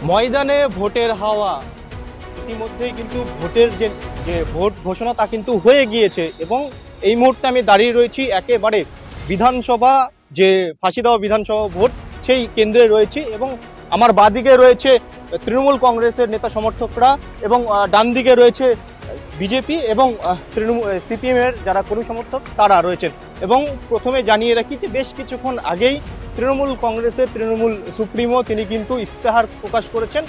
ময়দানে ভোটের হাওয়া ইতিমধ্যেই কিন্তু ভোটের যে যে ভোট ঘোষণা তা কিন্তু হয়ে গিয়েছে এবং এই মুহূর্তে আমি দাঁড়িয়ে রয়েছি একেবারে বিধানসভা যে ফাঁসি দেওয়া বিধানসভা ভোট সেই কেন্দ্রে রয়েছে এবং আমার বাঁদিকে রয়েছে তৃণমূল কংগ্রেসের নেতা সমর্থকরা এবং ডান দিকে রয়েছে বিজেপি এবং তৃণমূল সিপিএম এর যারা কর্মী সমর্থক তারা রয়েছেন। এবং প্রথমে জানিয়ে রাখি যে বেশ কিছুক্ষণ আগেই তৃণমূল কংগ্রেসের তৃণমূল সুপ্রিমো তিনি কিন্তু ইস্তেহার প্রকাশ করেছেন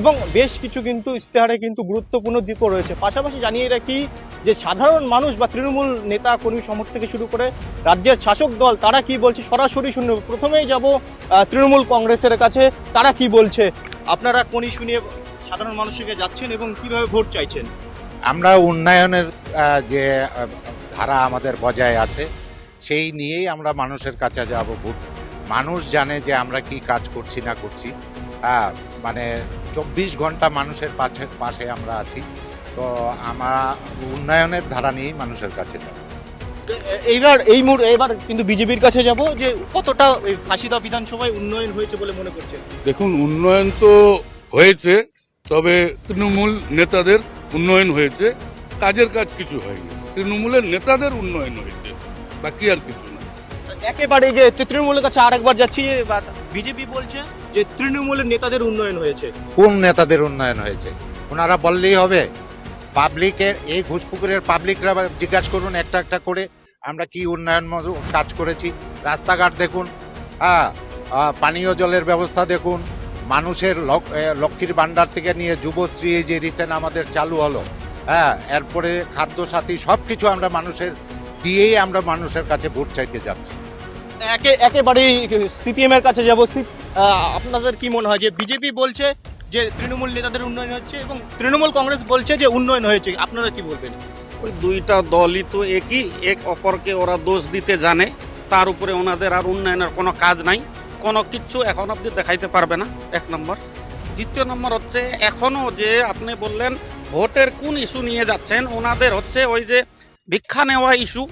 এবং বেশ কিছু কিন্তু ইস্তেহারে কিন্তু গুরুত্বপূর্ণ দিকও রয়েছে। পাশাপাশি জানিয়ে রাখি যে সাধারণ মানুষ বা তৃণমূল নেতা কর্মী সমর্থক থেকে শুরু করে রাজ্যের শাসক দল তারা কি বলছে সরাসরি শুনব। প্রথমেই যাব তৃণমূল কংগ্রেসের কাছে, তারা কি বলছে, আপনারা কোন ইস্যু নিয়ে সাধারণ মানুষকে যাচ্ছেন এবং কিভাবে ভোট চাইছেন? আমরা উন্নয়নের যে ধারা আমাদের বজায় আছে সেই নিয়েই আমরা মানুষের কাছে যাব। ভোট মানুষ জানে যে আমরা কি কাজ করছি না করছি, মানে 24 ঘন্টা মানুষের পাশে আমরা আছি। তো আমরা উন্নয়নের ধারা নিয়েই মানুষের কাছে যাব। এবার কিন্তু বিজেপির কাছে যাব যে কতটা ফাঁসিদা বিধানসভায় উন্নয়ন হয়েছে বলে মনে করছেন? দেখুন, উন্নয়ন তো হয়েছে, তবে তৃণমূল নেতাদের উন্নয়ন হয়েছে, কাজের কাজ কিছু হয়নি। তৃণমূলের নেতাদের উন্নয়ন হয়েছে, বাকি আর কিছু না। একেবারে যে তৃণমূলের কাছে আরেকবার যাচ্ছি, বিজেপি বলছে যে তৃণমূলের নেতাদের উন্নয়ন হয়েছে। কোন নেতাদের উন্নয়ন হয়েছে ওনারা বললেই হবে? পাবলিকের এই ঘুষপুকুরের পাবলিকরা জিজ্ঞাসা করুন একটা একটা করে আমরা কি উন্নয়ন কাজ করেছি। রাস্তাঘাট দেখুন, পানীয় জলের ব্যবস্থা দেখুন, মানুষের লক্ষ্মীর ভান্ডার থেকে নিয়ে যুবশ্রী যে রিসেন্ট আমাদের চালু হলো, এরপরে খাদ্য সাথী সব কিছু আমরা মানুষের দিয়েই আমরা মানুষের কাছে ভোট চাইতে যাচ্ছি। একেবারেই সিপিএম এর কাছে যাব। আপনাদের কি মনে হয় যে বিজেপি বলছে যে তৃণমূল নেতাদের উন্নয়ন হচ্ছে এবং তৃণমূল কংগ্রেস বলছে যে উন্নয়ন হয়েছে, আপনারা কি বলবেন? ওই দুইটা দলই তো একই, এক অপরকে ওরা দোষ দিতে জানে। তার উপরে ওনাদের আর উন্নয়নের কোনো কাজ নাই, কোনো কিচ্ছু এখন অব্দি দেখাইতে পারবে না, এক নম্বর। দ্বিতীয় নম্বর হচ্ছে এখনো যে আপনি বললেন ভোটের কোন ইস্যু নিয়ে যাচ্ছেন, ওনাদের হচ্ছে ওই যে ভিক্ষা নেওয়া ইস্যু,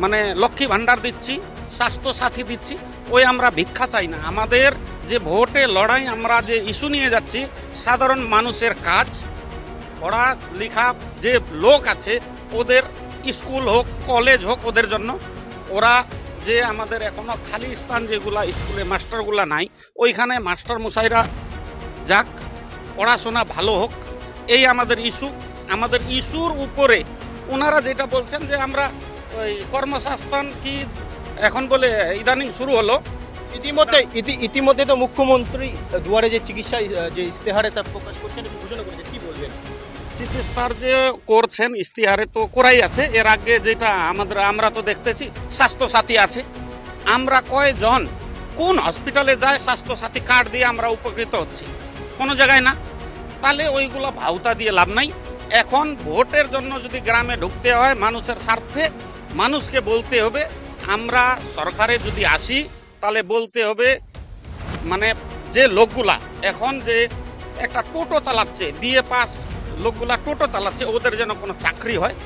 মানে লক্ষ্মী ভান্ডার দিচ্ছি, স্বাস্থ্য সাথী দিচ্ছি, ওই আমরা ভিক্ষা চাই না। আমাদের যে ভোটে লড়াই আমরা যে ইস্যু নিয়ে যাচ্ছি সাধারণ মানুষের কাজ, পড়ালেখা যে লোক আছে ওদের স্কুল হোক কলেজ হোক ওদের জন্য, ওরা যে আমাদের এখনো খালি স্থান যেগুলা স্কুলে মাস্টারগুলা নাই ওইখানে মাস্টার মশাইরা যাক, পড়াশোনা ভালো হোক, এই আমাদের ইস্যু। আমাদের ইস্যুর উপরে ওনারা যেটা বলছেন যে আমরা ওই কর্মসংস্থান কি এখন বলে ইদানিং শুরু হলো। ইতিমধ্যে তো মুখ্যমন্ত্রী দুয়ারে যে চিকিৎসা যে ইস্তেহারে তা প্রকাশ করছেন এবং ঘোষণা করেছেন, কি বলবেন? চিকিৎসার যে করছেন ইস্তেহারে তো করাই আছে, এর আগে যেটা আমরা তো দেখতেছি স্বাস্থ্য সাথী আছে। আমরা কয়জন কোন হসপিটালে যায় স্বাস্থ্য সাথী কার্ড দিয়ে আমরা উপকৃত হচ্ছি? কোনো জায়গায় না। তাহলে ওইগুলো ভাউতা দিয়ে লাভ নাই। এখন ভোটের জন্য যদি গ্রামে ঢুকতে হয় মানুষের স্বার্থে মানুষকে বলতে হবে, আমরা সরকারে যদি আসি তাহলে বলতে হবে মানে যে লোকগুলা এখন যে একটা টোটো চালাচ্ছে, বিএ পাস লোকগুলা টোটো চালাচ্ছে, ওদের যেন কোনো চাকরি হয়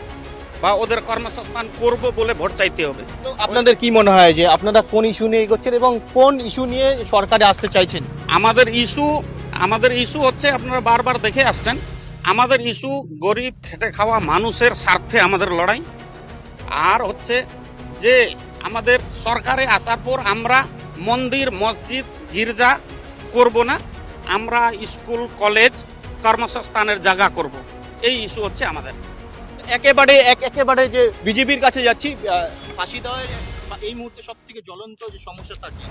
বা ওদের কর্মসংস্থান করব বলে ভোট চাইতে হবে। তো আপনাদের কি মনে হয় যে আপনারা কোন ইস্যু নিয়ে এগোচ্ছেন এবং কোন ইস্যু নিয়ে সরকারে আসতে চাইছেন? আমাদের ইস্যু হচ্ছে আপনারা বারবার দেখে আসছেন, আমাদের ইস্যু গরিব খেটে খাওয়া মানুষের স্বার্থে আমাদের লড়াই। আর হচ্ছে যে আমাদের সরকারে আসার পর আমরা মন্দির মসজিদ গির্জা করব না, আমরা স্কুল কলেজ কর্মসংস্থানের জায়গা করব, এই ইস্যু হচ্ছে আমাদের। একেবারে যে বিজেপির কাছে যাচ্ছি, ফাঁসি দেওয়ায় এই মুহূর্তে সব থেকে জ্বলন্ত যে সমস্যাটা কি?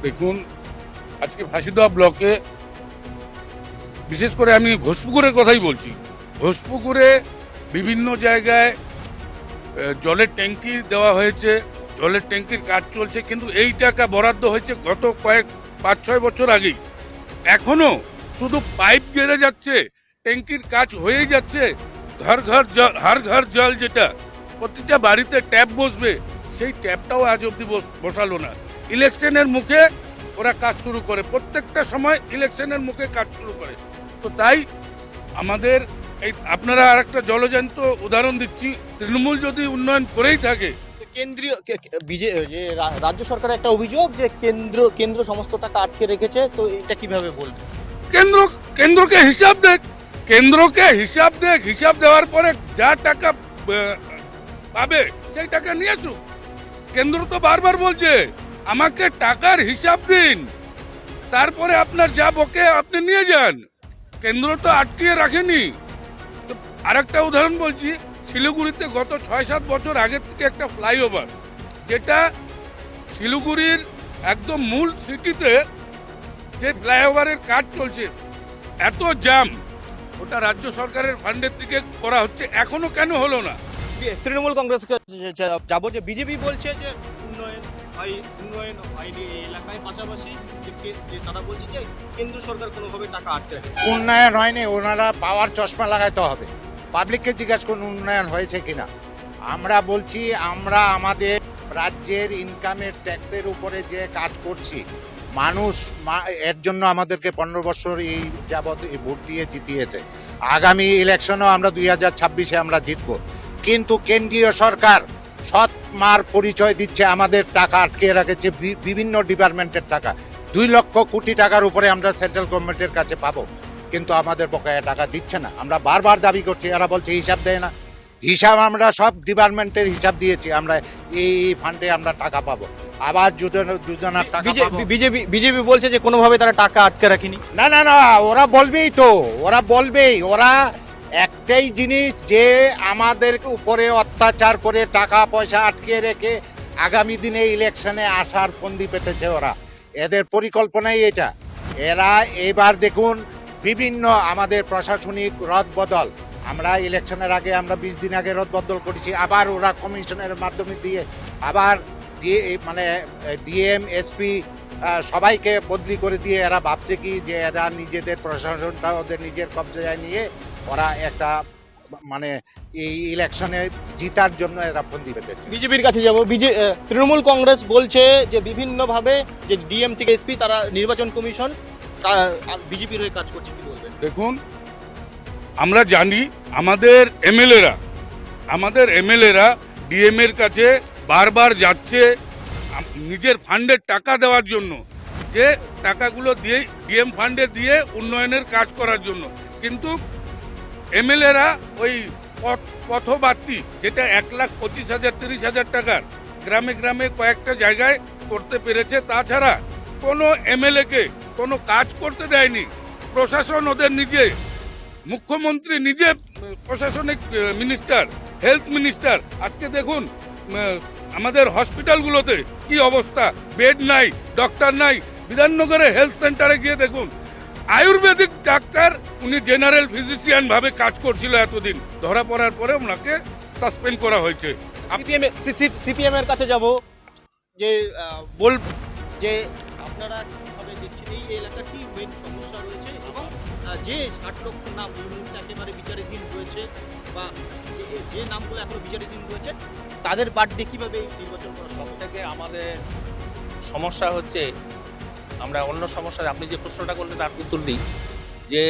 দেখুন, আজকে ফাঁসিদহ ব্লকে বিশেষ করে আমি ঘোষপুকুরের কথাই বলছি। ঘোষপুকুরে বিভিন্ন জায়গায় জলের ট্যাঙ্কি দেওয়া হয়েছে, জলের ট্যাঙ্কির কাজ চলছে, কিন্তু এই টাকা বরাদ্দ হয়েছে গত 5-6 বছর আগেই। এখনো শুধু পাইপ গেড়ে যাচ্ছে, ট্যাঙ্কির কাজ হয়েই যাচ্ছে। ঘর ঘর জল, হর ঘর জল, যেটা প্রতিটা বাড়িতে ট্যাপ বসবে সেই ট্যাপটাও আজ অব্দি বসালো না। ইলেকশনের মুখে ওরা কাজ শুরু করে, প্রত্যেকটা সময় ইলেকশনের মুখে কাজ শুরু করে। তো তাই আমাদের এই আপনারা আর একটা জলজান্ত উদাহরণ দিচ্ছি, তৃণমূল যদি উন্নয়ন করেই থাকে, কেন্দ্রীয় যে রাজ্য সরকারের একটা অভিযোগ যে কেন্দ্র সমস্ত টাকা আটকে রেখেছে, তো এটা কিভাবে বলবে? কেন্দ্রকে হিসাব দেখ, হিসাব দেওয়ার পরে যা টাকা পাবে সেই টাকা নিয়ে আসুক। কেন্দ্র তো বারবার বলছে আমাকে টাকার হিসাব দিন, তারপরে আপনার যা বকে আপনি নিয়ে যান। কেন্দ্র তো আটকিয়ে রাখেনি। তো আরেকটা উদাহরণ বলছি, শিলিগুড়িতে গত 6-7 বছর আগের থেকে একটা ফ্লাইওভার, যেটা শিলিগুড়ির একদম মূল সিটিতে যে ফ্লাইওভারের কাজ চলছে, এত জ্যাম, ওটা রাজ্য সরকারের ফান্ডের থেকে করা হচ্ছে, এখনো কেন হলো না? তৃণমূল কংগ্রেস যাবো, যে বিজেপি বলছে যে উন্নয়ন হয়নি এই এলাকায়, পাশাপাশি যে তারা বলছে যে কেন্দ্র সরকার কোনোভাবে টাকা আটকে রাখে। উন্নয়ন হয়নি, ওনারা পাওয়ার চশমা লাগাইতে হবে। পাবলিককে জিজ্ঞাসা করুন উন্নয়ন হয়েছে কিনা। আমরা বলছি আমরা আমাদের রাজ্যের ইনকামের ট্যাক্সের উপরে যে কাজ করছি, মানুষ এর জন্য আমাদেরকে 15 বছর এই যাবৎ ভোট দিয়ে জিতিয়েছে। আগামী ইলেকশনও আমরা 2026-এ আমরা জিতব, কিন্তু কেন্দ্রীয় সরকার সৎ মার পরিচয় দিচ্ছে, আমাদের টাকা আটকে রেখেছে, বিভিন্ন ডিপার্টমেন্টের টাকা 2 লক্ষ কোটি টাকার উপরে আমরা সেন্ট্রাল গভর্নমেন্টের কাছে পাবো, কিন্তু আমাদের বকেয়া টাকা দিচ্ছে না। আমরা বারবার দাবি করছি, এরা বলছে হিসাব দেয় না। হিসাব আমরা সব ডিপার্টমেন্টের হিসাব দিয়েছি, আমরা এই ফান্ডে আমরা টাকা পাবো, আবার যোজনার টাকা পাবো। বিজেপি বলছে যে কোনোভাবে তারা টাকা আটকে রাখেনি। না না না, ওরা বলবেই তো, ওরা একটাই জিনিস, যে আমাদের উপরে অত্যাচার করে টাকা পয়সা আটকে রেখে আগামী দিনে ইলেকশনে আসার ফন্দি পেতেছে ওরা। এদের পরিকল্পনাই এটা। এরা এবার দেখুন বিভিন্ন আমাদের প্রশাসনিক রদবদল, আমরা ইলেকশনের আগে আমরা 20 দিন আগে রদবদল করেছি, আবার ওরা কমিশনের মাধ্যমে দিয়ে আবার ডিএম এসপি সবাইকে বদলি করে দিয়ে এরা ভাবছে কি যে এরা নিজেদের প্রশাসনটা ওদের নিজের কবজায় নিয়ে ওরা একটা এই ইলেকশনে জিতার জন্য এরা ফন্দি পেতেছে। বিজেপির কাছে যাব, তৃণমূল কংগ্রেস বলছে যে বিভিন্নভাবে যে ডিএম থেকে এসপি তারা নির্বাচন কমিশন বিজেপির হয়ে কাজ করছে, কি বলবেন? দেখুন, আমরা জানি আমাদের এমএলএরা ডিএম এর কাছে বারবার যাচ্ছে নিজের ফান্ডের টাকা দেওয়ার জন্য, যে টাকাগুলো দিয়ে ডিএম ফান্ডে দিয়ে উন্নয়নের কাজ করার জন্য, কিন্তু এমএলএরা ওই পথবার্তি, যেটা 1,25,000 30,000 টাকার গ্রামে গ্রামে কয়েকটা জায়গায় করতে পেরেছে, তাছাড়া কোনো এমএলএকে কোনো কাজ করতে দেয়নি। প্রশাসন ওদের নিজে, মুখ্যমন্ত্রী নিজে প্রশাসনিক মিনিস্টার, হেলথ মিনিস্টার। আজকে দেখুন আমাদের হসপিটালগুলোতে কি অবস্থা, বেড নাই, ডক্টর নাই। বিধাননগরে হেলথ সেন্টারে গিয়ে দেখুন, আয়ুর্বেদিক ডাক্তার, উনি জেনারেল ফিজিশিয়ান ভাবে কাজ করছিল এতদিন, ধরা পড়ার পরে ওনাকে সাসপেন্ড করা হয়েছে। সিপিএম এর কাছে যাব, যে আপনারা কিভাবে দেখছেন এই এলাকার কি মেইন সমস্যা রয়েছে, এবং যে 60 লক্ষ নাম এই মুহূর্তে একেবারে বিচারাধীন রয়েছে, বা যে নামগুলো এখনো বিচারাধীন রয়েছে, তাদের বাদ দিয়ে কিভাবে নির্বাচন করা সব থেকে আমাদের সমস্যা হচ্ছে, আমরা অন্য সমস্যা, আপনি যে প্রশ্নটা করলেন তার উত্তর দিই, যে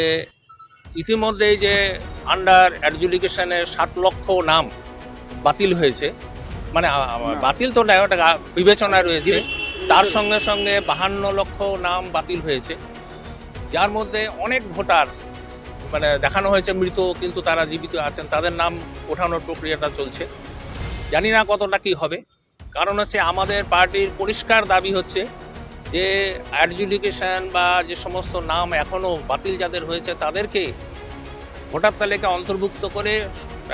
ইতিমধ্যেই যে আন্ডার অ্যাডজুডিকেশনের 60 লক্ষ নাম বাতিল হয়েছে, বাতিল তো নয়, ওটা বিবেচনায় রয়েছে, তার সঙ্গে সঙ্গে 52 লক্ষ নাম বাতিল হয়েছে, যার মধ্যে অনেক ভোটার দেখানো হয়েছে মৃত, কিন্তু তারা জীবিত আছেন, তাদের নাম ওঠানোর প্রক্রিয়াটা চলছে। জানি না কতটা কি হবে, কারণ হচ্ছে আমাদের পার্টির পরিষ্কার দাবি হচ্ছে যে অ্যাডজুডিকেশন বা যে সমস্ত নাম এখনো বাতিল যাদের হয়েছে তাদেরকে ভোটার তালিকা অন্তর্ভুক্ত করে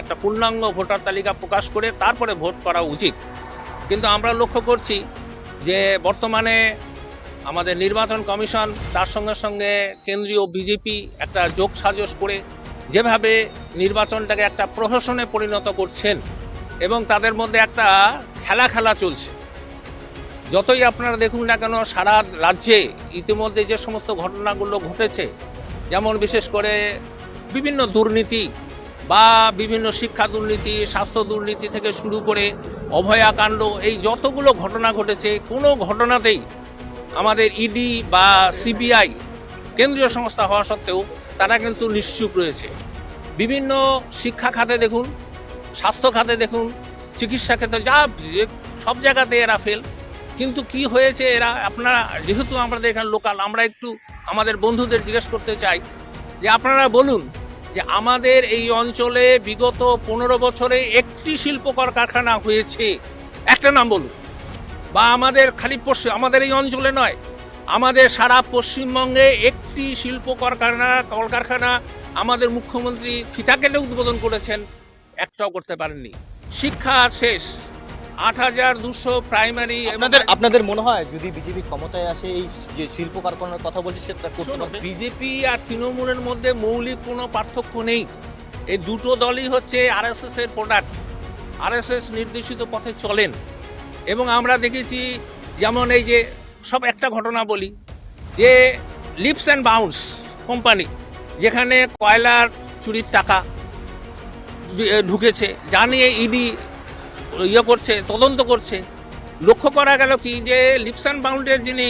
একটা পূর্ণাঙ্গ ভোটার তালিকা প্রকাশ করে তারপরে ভোট করা উচিত। কিন্তু আমরা লক্ষ্য করছি যে বর্তমানে আমাদের নির্বাচন কমিশন, তার সঙ্গে সঙ্গে কেন্দ্রীয় বিজেপি একটা যোগ সাজস করে যেভাবে নির্বাচনটাকে একটা প্রহসনে পরিণত করছেন, এবং তাদের মধ্যে একটা খেলা চলছে। যতই আপনারা দেখুন না কেন, সারা রাজ্যে ইতিমধ্যে যে সমস্ত ঘটনাগুলো ঘটেছে, যেমন বিশেষ করে বিভিন্ন দুর্নীতি বা বিভিন্ন শিক্ষা দুর্নীতি, স্বাস্থ্য দুর্নীতি থেকে শুরু করে অভয়াকাণ্ড, এই যতগুলো ঘটনা ঘটেছে, কোনো ঘটনাতেই আমাদের ইডি বা সিবিআই কেন্দ্রীয় সংস্থা হওয়া সত্ত্বেও তারা কিন্তু নিশ্চুপ রয়েছে। বিভিন্ন শিক্ষা খাতে দেখুন, স্বাস্থ্য খাতে দেখুন, চিকিৎসা ক্ষেত্রে যা সব জায়গাতে এরা ফেল। কিন্তু কি হয়েছে এরা, আপনারা যেহেতু আমাদের এখানে লোকাল, আমরা একটু আমাদের বন্ধুদের জিজ্ঞেস করতে চাই যে আপনারা বলুন যে আমাদের এই অঞ্চলে বিগত 15 বছরে একটি শিল্প কারখানা হয়েছে, একটা নাম বলুন। বা আমাদের খালি আমাদের এই অঞ্চলে নয়, আমাদের সারা পশ্চিমবঙ্গে একটি শিল্প কলকারখানা আমাদের মুখ্যমন্ত্রী ফিতা কেটে উদ্বোধন করেছেন, একটাও করতে পারেননি। শিক্ষা শেষ, 8200 প্রাইমারি। আপনাদের মনে হয় যদি বিজেপি ক্ষমতায় আসে এই যে শিল্প কারখানার কথা বলছে সেটা করতে পারবে? বিজেপি আর তৃণমূলের মধ্যে মৌলিক কোনো পার্থক্য নেই। এই দুটো দলই হচ্ছে আরএসএস এর প্রোডাক্ট, আরএসএস নির্দেশিত পথে চলেন। এবং আমরা দেখেছি, যেমন এই যে সব একটা ঘটনা বলি, যে লিপস অ্যান্ড বাউন্স কোম্পানি, যেখানে কয়লার চুরির টাকা ঢুকেছে, যা নিয়ে ইডি করছে, তদন্ত করছে। লক্ষ্য করা গেল কি যে লিপস অ্যান্ড বাউন্ডের যিনি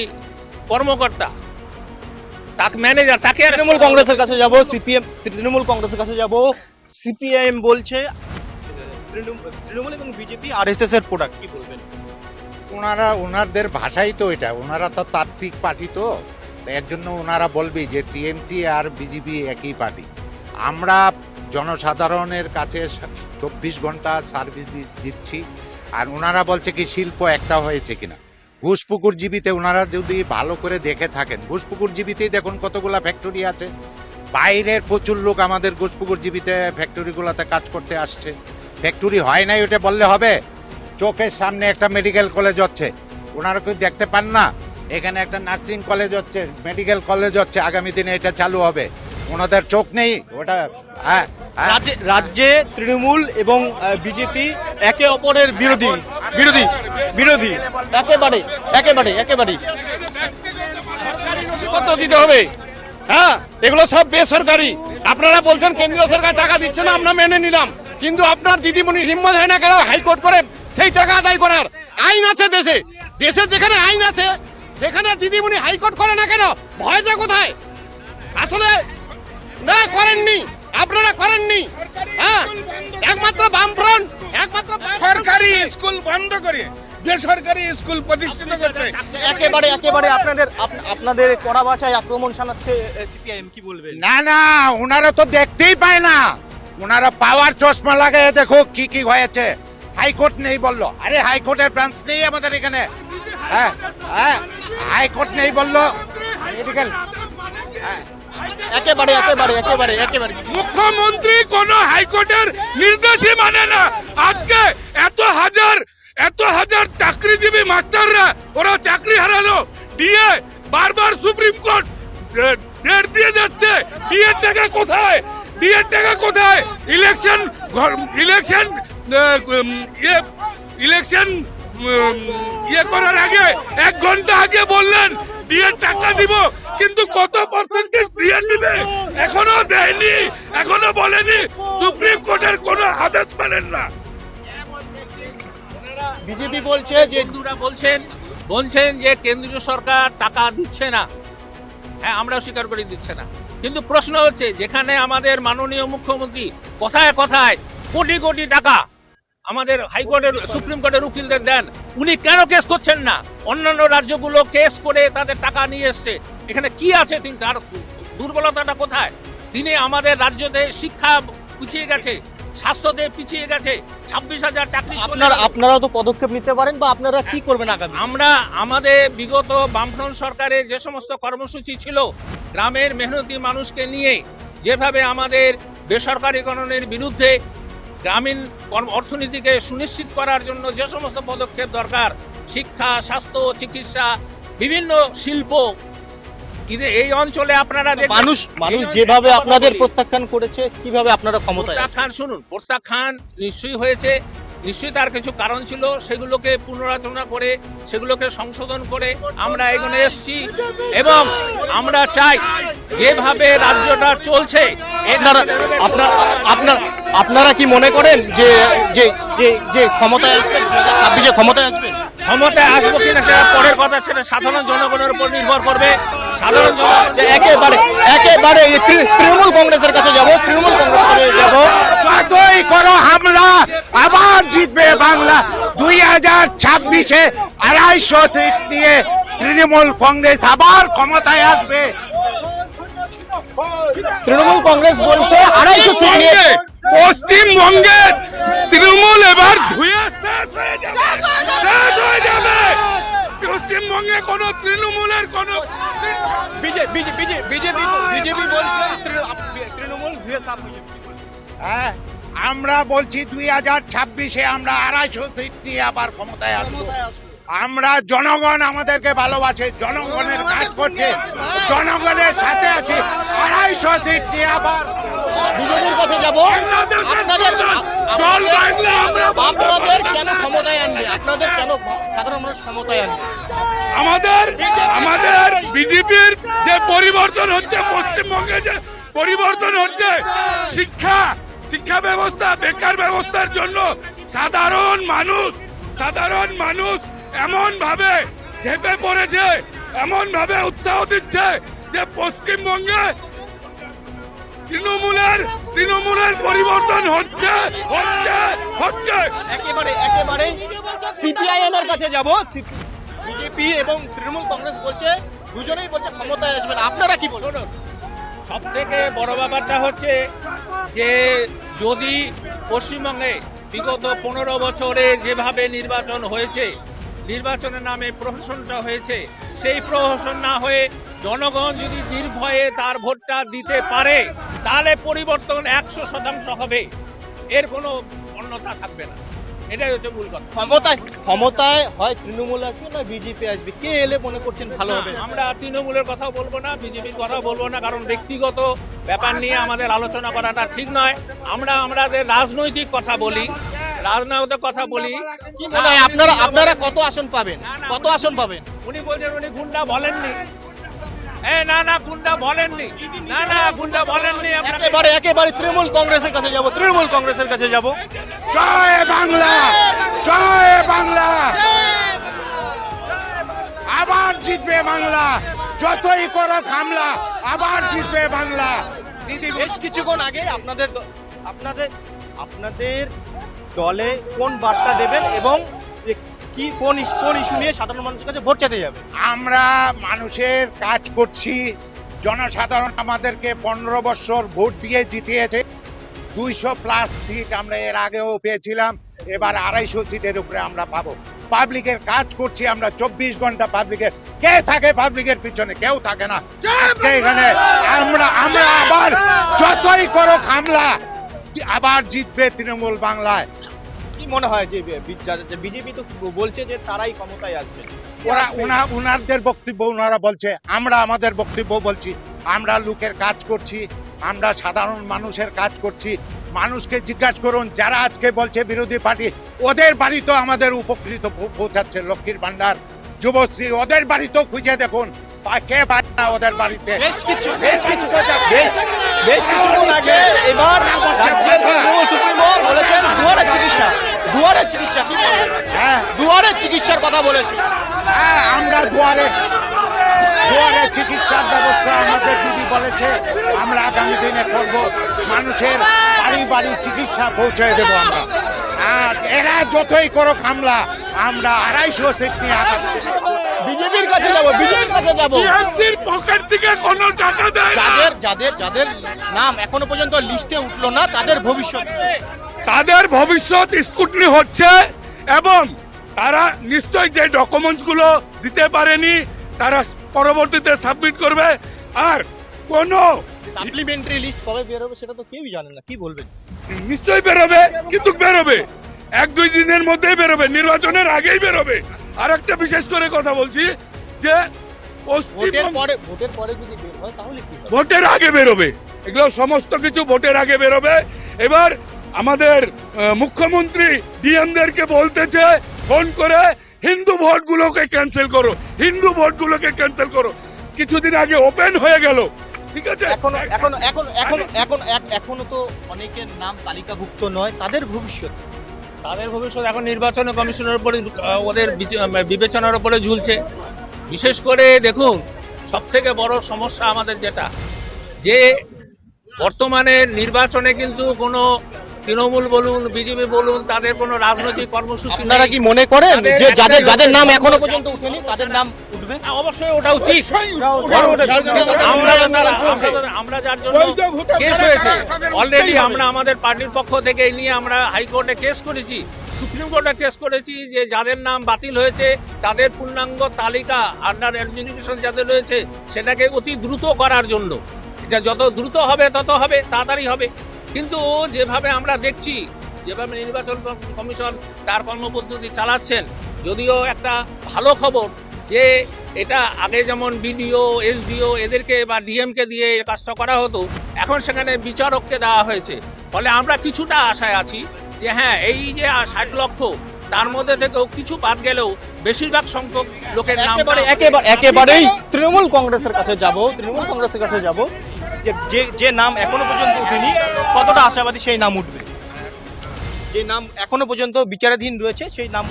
কর্মকর্তা, তাকে ম্যানেজার, তাকে তৃণমূল কংগ্রেসের কাছে যাব, তৃণমূল কংগ্রেসের কাছে যাব, সিপিআইএম বলছে তৃণমূল এবং বিজেপি আরএসএস এর প্রোডাক্ট, কি বলবেন? ওনাদের ভাষাই তো এটা, ওনারা তো তাত্ত্বিক পার্টি, তো এর জন্য ওনারা বলবে যে টিএমসি আর বিজেপি একই পার্টি। আমরা জনসাধারণের কাছে 24 ঘন্টা সার্ভিস দিচ্ছি, আর ওনারা বলছে কি শিল্প একটা হয়েছে কিনা। ঘুষপুকুর জীবিতে ওনারা যদি ভালো করে দেখে থাকেন, ঘুষপুকুর জীবিতেই দেখুন কতগুলা ফ্যাক্টরি আছে, বাইরের প্রচুর লোক আমাদের ঘুষপুকুর জীবিতে ফ্যাক্টরিগুলোতে কাজ করতে আসছে। ফ্যাক্টরি হয় নাই ওটা বললে হবে? চোখের সামনে একটা মেডিকেল কলেজ হচ্ছে, ওনারা কেউ দেখতে পান না? এখানে একটা নার্সিং কলেজ হচ্ছে, মেডিকেল কলেজ হচ্ছে, আগামী দিনে এটা চালু হবে, ওনাদের চোখ নেই? ওটা রাজ্যে তৃণমূল এবং বিজেপি একে অপরের বিরোধী একেবারে কত দিতে হবে? হ্যাঁ, এগুলো সব বেসরকারি। আপনারা বলছেন কেন্দ্রীয় সরকার টাকা দিচ্ছে না, আমরা মেনে নিলাম, কিন্তু আপনার দিদিমণি হিম্মত হয় না কেন হাইকোর্ট করে সেই টাকা আদায় করার? আইন আছে দেশে, যেখানে আইন আছে সেখানে দিদিমণি হাইকোর্ট করে না কেন? ভয়টা কোথায়? আসলে না, করেননি, আপনারা করেননি। হ্যাঁ, একমাত্র বামফ্রন্ট, সরকারি স্কুল বন্ধ করে বেসরকারি স্কুল প্রতিষ্ঠিত করছে। একেবারে আপনাদের কড়া ভাষায় আক্রমণ শানাচ্ছে সিপিআইএম, কি বলবেন? না, ওনারা তো দেখতেই পায় না, ওনারা পাওয়ার চশমা লাগায় দেখো কি কি হয়েছে। হাইকোর্ট নেই বললো, আরে হাইকোর্টের ব্রাঞ্চ নেই আমাদের এখানে। হ্যাঁ, হাইকোর্ট নেই বললো, মেডিকেল। একেবারে মুখ্যমন্ত্রী কোন হাইকোর্টের নির্দেশই মানে না। আজকে এত হাজার চাকরিজীবী মাস্টাররা ওরা চাকরি হারালো, ডিএ বারবার সুপ্রিম কোর্ট ডেট দিয়ে যাচ্ছে। ডিএর টাকা কোথায়? ইলেকশন করার আগে 1 ঘন্টা আগে বললেন ডিএর টাকা দিব, কিন্তু কত পার্সেন্টেজ দিয়ে দিবে এখনো দেয়নি, এখনো বলেনি। সুপ্রিম কোর্টের কোনো আদেশ মানেন না। বিজেপি বলছে যে বন্ধুরা বলছেন যে কেন্দ্রীয় সরকার টাকা দিচ্ছে না। হ্যাঁ, আমরাও স্বীকার করে দিচ্ছে না, কিন্তু প্রশ্ন হচ্ছে যেখানে আমাদের মাননীয় মুখ্যমন্ত্রী কথায় কোটি কোটি টাকা আমাদের হাইকোর্টের সুপ্রিম কোর্টের উকিলদের দেন, উনি কেন কেস করছেন না? অন্যান্য রাজ্যগুলো কেস করে তাদের টাকা নিয়ে এসছে, এখানে কি আছে? তার দুর্বলতাটা কোথায়? তিনি আমাদের রাজ্যতে শিক্ষা পিছিয়ে গেছে, স্বাস্থ্যতে পিছিয়ে গেছে, 26,000 চাকরি। আপনারা তো পদক্ষেপ নিতে পারেন, বা আপনারা কি করবেন আগামী? আমরা আমাদের বিগত বামফ্রন্ট সরকারের যে সমস্ত কর্মসূচি ছিল, গ্রামের মেহনতি মানুষকে নিয়ে যেভাবে আমাদের বেসরকারীকরণের বিরুদ্ধে গ্রামীণ অর্থনীতিকে সুনিশ্চিত করার জন্য যে সমস্ত পদক্ষেপ দরকার, শিক্ষা, স্বাস্থ্য, চিকিৎসা, বিভিন্ন শিল্প, এই অঞ্চলে আপনারা মানুষ যেভাবে আপনাদের প্রত্যাখ্যান করেছে, কিভাবে আপনারা ক্ষমতায়? প্রত্যাখ্যান নিশ্চয়ই হয়েছে। নিশ্চয়ই তার কিছু কারণ ছিল, সেগুলোকে পুনরালোচনা করে সেগুলোকে সংশোধন করে আমরা এখানে এসেছি এবং আমরা চাই যেভাবে রাজ্যটা চলছে আপনারা কি মনে করেন যে যে যে যে ক্ষমতায় আসবেন 2026 ক্ষমতায় আসবেন? ক্ষমতায় আসবো কিনা সেটা পরের কথা, সেটা সাধারণ জনগণের উপর নির্ভর করবে। সাধারণ জনগণ যে একেবারে এই তৃণমূল কংগ্রেসের কাছে যাব, তৃণমূল কংগ্রেসের কাছে যাব। যতই করো হামলা আবার জিতবে বাংলা। 2026-এ 250 সিট নিয়ে তৃণমূল কংগ্রেস আবার ক্ষমতায় আসবে। তৃণমূল কংগ্রেস বলছে 250 সিট নিয়ে পশ্চিমবঙ্গে তৃণমূল এবার ধুয়ে শেষ হয়ে যাবে, শেষ হয়ে যাবে। পশ্চিমবঙ্গে কোনো তৃণমূলের কোনো বিজেপি বলছে তৃণমূল ধুয়ে সাফ হয়ে যাবে। হ্যাঁ, আমরা বলছি 2026-এ আমরা 250 সিট নিয়ে আবার ক্ষমতায় আসবো। আমরা জনগণ আমাদেরকে ভালোবাসে, জনগণের কাজ করছে, জনগণের সাথে আছে। 250 সিট নিয়ে আবার বিজেপির কাছে যাব। আপনাদের কেন ক্ষমতায় আনবে? আপনাদের কেন সাধারণ মানুষ ক্ষমতায় আনবে? আমাদের বিজেপির যে পরিবর্তন হচ্ছে, পশ্চিমবঙ্গে যে পরিবর্তন হচ্ছে, শিক্ষা ব্যবস্থা, বেকার ব্যবস্থার জন্য সাধারণ মানুষ এমন ভাবে ঝেঁপে পড়েছে, এমন ভাবে উৎসাহ দিচ্ছে যে পশ্চিমবঙ্গে তৃণমূলের পরিবর্তন হচ্ছে। একেবারে সিপিআইএম এর কাছে যাব। বিজেপি এবং তৃণমূল কংগ্রেস বলছে, দুজনেই বলছে ক্ষমতায় আসবেন। আপনারা কি বলছেন? সব থেকে বড় ব্যাপারটা হচ্ছে যে যদি পশ্চিমবঙ্গে বিগত 15 বছরে যেভাবে নির্বাচন হয়েছে, নির্বাচনের নামে প্রহসনটা হয়েছে, সেই প্রহসন না হয়ে জনগণ যদি নির্ভয়ে তার ভোটটা দিতে পারে, তাহলে পরিবর্তন 100% হবে, এর কোনো অন্যথা থাকবে না। এটাই হচ্ছে মূল কথা। ক্ষমতায় হয় তৃণমূল আসবে না বিজেপি আসবে, কে এলে মনে করছেন ভালো হবে? আমরা তৃণমূলের কথা বলবো না, বিজেপির কথা বলবো না, কারণ ব্যক্তিগত ব্যাপার নিয়ে আমাদের আলোচনা করাটা ঠিক নয়। আমরা আমাদের রাজনৈতিক কথা বলি, কি মনে হয় আপনারা কত আসন পাবেন? কত আসন পাবেন? উনি বলছেন উনি গুন্ডা বলেননি। না গুন্ডা বলেননি, গুন্ডা বলেননি। একেবারে তৃণমূল কংগ্রেসের কাছে যাব, তৃণমূল কংগ্রেসের কাছে যাব। জয় বাংলা, জয় বাংলা, আবার জিতবে বাংলা। যতই করো হামলা আবার জিতবে বাংলা। দিদি, বেশ কিছুক্ষণ আগে আপনাদের দলে কোন বার্তা দেবেন এবং কোন ইস্যু নিয়ে সাধারণ মানুষের কাছে ভোট চাইতে যাবে? আমরা মানুষের কাজ করছি। জনসাধারণ আমাদেরকে 15 বছর ভোট দিয়ে জিতিয়েছে। 200+ সিট আমরা এর আগেও পেয়েছিলাম, এবার 250 সিটের উপরে আমরা পাবো। পাবলিকের কাজ করছি আমরা 24 ঘন্টা। পাবলিকের কে থাকে? পাবলিকের পিছনে কেউ থাকে না। আজকে এখানে আমরা আবার যতই করো হামলা আবার জিতবে তৃণমূল বাংলায়। কি মনে হয় যে বিজেপি তো বলছে যে তারাই ক্ষমতায় আসবে, ওনাদের বক্তব্য ওনারা বলছে, আমরা আমাদের বক্তব্য বলছি। আমরা লোকের কাজ করছি, আমরা সাধারণ মানুষের কাজ করছি। মানুষকে জিজ্ঞাসা করুন, যারা আজকে বলছে বিরোধী পার্টি, ওদের বাড়ি তো আমাদের উপকৃত পৌঁছাচ্ছে। লক্ষ্মীর ভান্ডার, যুবশ্রী, ওদের বাড়ি তো খুঁজে দেখুন, কে পায় না ওদের বাড়িতে। বেশ কিছুক্ষণ আগে এবার রাজ্যের তৃণমূল সুপ্রিমো বলেছেন দুয়ারের চিকিৎসা কি বলবেন? হ্যাঁ, দুয়ারের চিকিৎসার কথা বলেছেন। হ্যাঁ, আমরা দুয়ারে চিকিৎসার ব্যবস্থা আমাদের দিদি বলেছে আমরা আগামী দিনে করব। মানুষের বাড়ি চিকিৎসা পৌঁছে দেবো আমরা। আর এরা যতই করো হামলা আমরা 250 সিট নিয়ে বিজেপির কাছে যাব। পকেট থেকে কোনো টাকা দেয় না। যাদের নাম এখনো পর্যন্ত লিস্টে উঠলো না, তাদের ভবিষ্যৎ স্কুটনি হচ্ছে এবং তারা নিশ্চয়ই যে ডকুমেন্টস গুলো দিতে পারেনি তারা পরবর্তীতে সাবমিট করবে। আর কোন সাপ্লিমেন্টারি লিস্ট কবে বের হবে সেটা তো কেউই জানে না, কি বলবেন? নিশ্চয়ই বেরোবে, কিন্তু বেরোবে 1-2 দিনের মধ্যেই বেরোবে, নির্বাচনের আগেই বেরোবে। আর একটা বিশেষ করে কথা বলছি যে ভোটের পরে যদি বের হয় তাহলে কি হবে? ভোটের আগে বেরোবে, এগুলো সমস্ত কিছু ভোটের আগে বেরোবে। এবার আমাদের মুখ্যমন্ত্রী ডিএমদেরকে বলতেছে ফোন করে হিন্দু ভোটগুলোকে ক্যান্সেল করো, হিন্দু ভোটগুলোকে ক্যান্সেল করো। কিছুদিন আগে ওপেন হয়ে গেল, ঠিক আছে? এখনো তো অনেকের নাম তালিকাভুক্ত নয়, তাদের ভবিষ্যৎ এখন নির্বাচন কমিশনের উপরে ওদের বিবেচনার উপরে ঝুলছে। বিশেষ করে দেখুন, সব থেকে বড় সমস্যা আমাদের যেটা, যে বর্তমানে নির্বাচনে কিন্তু কোনো তৃণমূল বলুন, বিজেপি বলুন, তাদের কোনো রাজনৈতিক কর্মসূচি নেই। আপনারা কি মনে করেন যে যাদের নাম এখনো পর্যন্ত উঠেনি তাদের নাম উঠবে? হ্যাঁ, অবশ্যই ওটা উচিত। আমরা যার জন্য কেস হয়েছে অলরেডি, আমরা আমাদের পার্টির পক্ষ থেকে এই নিয়ে আমরা হাইকোর্টে কেস করেছি, সুপ্রিম কোর্টে কেস করেছি, যে যাদের নাম বাতিল হয়েছে তাদের পূর্ণাঙ্গ তালিকা আন্ডার অ্যাডজুডিকেশন যাদের রয়েছে সেটাকে অতি দ্রুত করার জন্য। এটা যত দ্রুত হবে তত হবে, তাড়াতাড়ি হবে। কিন্তু যেভাবে আমরা দেখছি, যেভাবে নির্বাচন কমিশন তার কর্মপদ্ধতি চালাচ্ছেন, যদিও একটা ভালো খবর যে এটা আগে যেমন বিডিও, এসডিও এদেরকে বা ডিএমকে দিয়ে কাজটা করা হতো, এখন সেখানে বিচারককে দেওয়া হয়েছে। ফলে আমরা কিছুটা আশায় আছি যে হ্যাঁ, এই যে 60 লক্ষ তার মধ্যে থেকেও কিছু বাদ গেলেও বেশিরভাগ সংখ্যক লোকের নাম একেবারেই তৃণমূল কংগ্রেসের কাছে যাব যে নাম এখনো পর্যন্ত উঠেনি, কতটা আশাবাদী সেই নাম উঠবে? যে নাম এখনো পর্যন্ত বিচারাধীন রয়েছে সেই নাম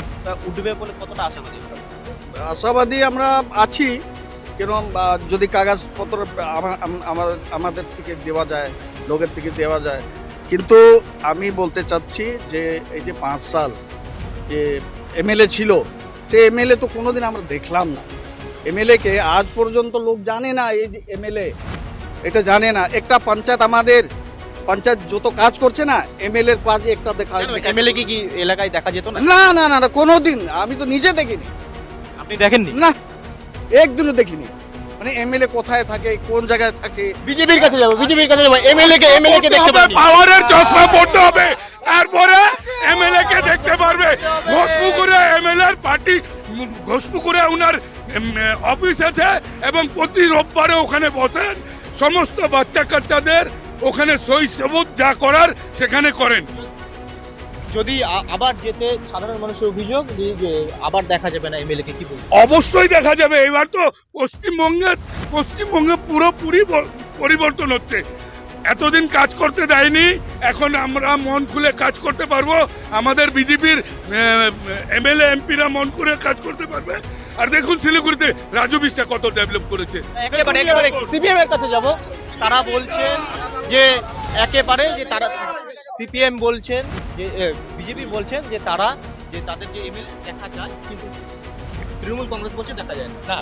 উঠবে বলে কতটা আশাবাদী? আশাবাদী আমরা আছি, কেন যদি কাগজপত্র আমাদের থেকে দেওয়া যায়, লোকের থেকে দেওয়া যায়। কিন্তু আমি বলতে চাচ্ছি যে এই যে 5 সাল যে এমএলএ ছিল, সে এমএলএ তো কোনোদিন আমরা দেখলাম না। এমএলএ কে আজ পর্যন্ত লোক জানে না, এই যে এমএলএ এটা জানে না। একটা পঞ্চায়েত, আমাদের পঞ্চায়েত যত কাজ করছে না, এমএলএ এর কাজ একটা এমএলএ কি এলাকায় দেখা যেত না? না না না, কোনোদিন আমি তো নিজে দেখিনি। আপনি দেখেননি? না, একদিনও দেখিনি। মানে এমএলএ কোথায় থাকে, কোন জায়গায় থাকে। বিজেপির কাছে যাব এমএলএ কে দেখতে পাবেন, পাওয়ারের চশমা পড়তে হবে, তারপরে এমএলএ কে দেখতে পারবে। ঘোষপুকুরে এমএলএ এর পার্টি, ঘোষপুকুরে ওনার অফিস আছে এবং প্রতি রোববারে ওখানে বসেন, সমস্ত বাচ্চা কাচ্চাদের ওখানে সই সবুত যা করার সেখানে করেন। যদি আবার যেতে সাধারণ মানুষের অভিযোগ যে আবার দেখা যাবে না এমএলএ কে, কি বলবো? অবশ্যই দেখা যাবে। এবার তো পশ্চিমবঙ্গে পুরোপুরি পরিবর্তন হচ্ছে। এতদিন কাজ করতে দেয়নি, এখন আমরা মন খুলে কাজ করতে পারবো। আমাদের বিজেপির এমএলএ এমপিরা মন করে কাজ করতে পারবে। আর দেখুন শিলিগুড়িতে রাজু বিষ্টা কত ডেভেলপ করেছে। একেবারে সিপিএম এর কাছে যাব, তারা বলছেন যে একেবারে যে তারা সিপিএম বলছেন যে বিজেপি বলছেন যে তারা যে তাদের যে এমএলএ দেখা যায়, কিন্তু তৃণমূল কংগ্রেস বলছে দেখা যায় না।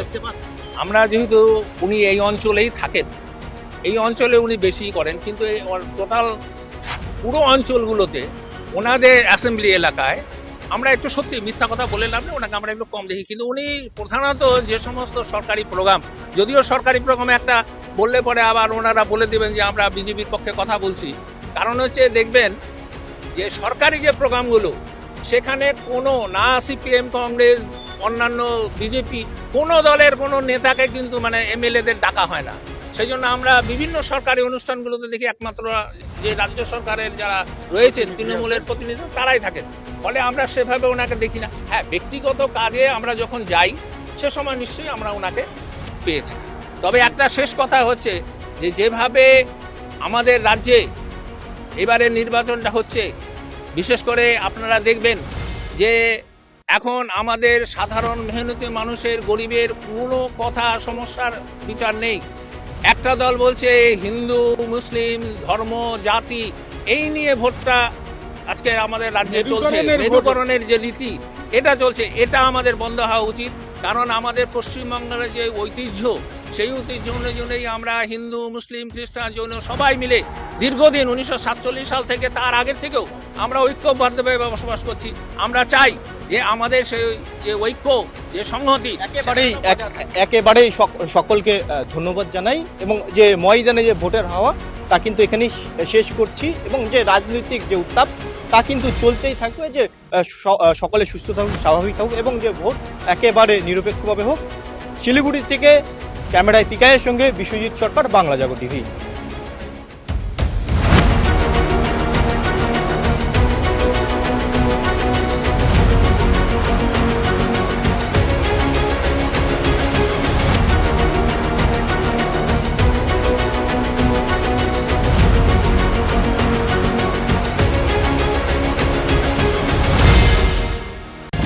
দেখতে পান, আমরা যেহেতু উনি এই অঞ্চলেই থাকেন, এই অঞ্চলে উনি বেশি করেন, কিন্তু এই টোটাল পুরো অঞ্চলগুলোতে ওনাদের অ্যাসেম্বলি এলাকায় আমরা একটু সত্যি মিথ্যা কথা বলে লাভ নেই, ওনাকে আমরা একটু কম দেখি। কিন্তু উনি প্রধানত যে সমস্ত সরকারি প্রোগ্রাম, যদিও সরকারি প্রোগ্রামে একটা বললে পরে আবার ওনারা বলে দেবেন যে আমরা বিজেপির পক্ষে কথা বলছি। কারণ হচ্ছে দেখবেন যে সরকারি যে প্রোগ্রামগুলো, সেখানে কোনো না সিপিএম, কংগ্রেস, অন্যান্য বিজেপি, কোনো দলের কোনো নেতাকে কিন্তু মানে এমএলএদের ডাকা হয় না। সেই জন্য আমরা বিভিন্ন সরকারি অনুষ্ঠানগুলোতে দেখি একমাত্র যে রাজ্য সরকারের যারা রয়েছেন তৃণমূলের প্রতিনিধি তারাই থাকেন। ফলে আমরা সেভাবে ওনাকে দেখি না। হ্যাঁ, ব্যক্তিগত কাজে আমরা যখন যাই সে সময় নিশ্চয়ই আমরা ওনাকে পেয়ে থাকি। তবে একটা শেষ কথা হচ্ছে যে যেভাবে আমাদের রাজ্যে এবারে নির্বাচনটা হচ্ছে, বিশেষ করে আপনারা দেখবেন যে এখন আমাদের সাধারণ মেহনতি মানুষের, গরিবের কোনো কথা সমস্যার বিচার নেই। একটা দল বলছে হিন্দু, মুসলিম, ধর্ম, জাতি এই নিয়ে ভোটটা আজকে আমাদের রাজ্যে চলছে, মেরুকরণের যে রীতি এটা চলছে। এটা আমাদের বন্ধ হওয়া উচিত। কারণ আমাদের পশ্চিমবঙ্গের যে ঐতিহ্য, সেই ঐতিহ্য অনুযায়ী আমরা হিন্দু, মুসলিম, খ্রিস্টান, জৈন সবাই মিলে দীর্ঘদিন 1947 সাল থেকে তার আগের থেকেও আমরা ঐক্যবদ্ধভাবে বসবাস করছি। আমরা চাই যে আমাদের সেই যে ঐক্য, যে সংহতি, একেবারেই সকলকে ধন্যবাদ জানাই। এবং যে ময়দানে যে ভোটের হাওয়া তা কিন্তু এখানেই শেষ করছি। এবং যে রাজনৈতিক যে উত্তাপ তা কিন্তু চলতেই থাকবে, যে সকলে সুস্থ থাকুক, স্বাভাবিক থাকুক এবং যে ভোট একেবারে নিরপেক্ষভাবে হোক। শিলিগুড়ি থেকে ক্যামেরায় পিকায়ের সঙ্গে বিশ্বজিৎ সরকার, বাংলা জাগো টিভি।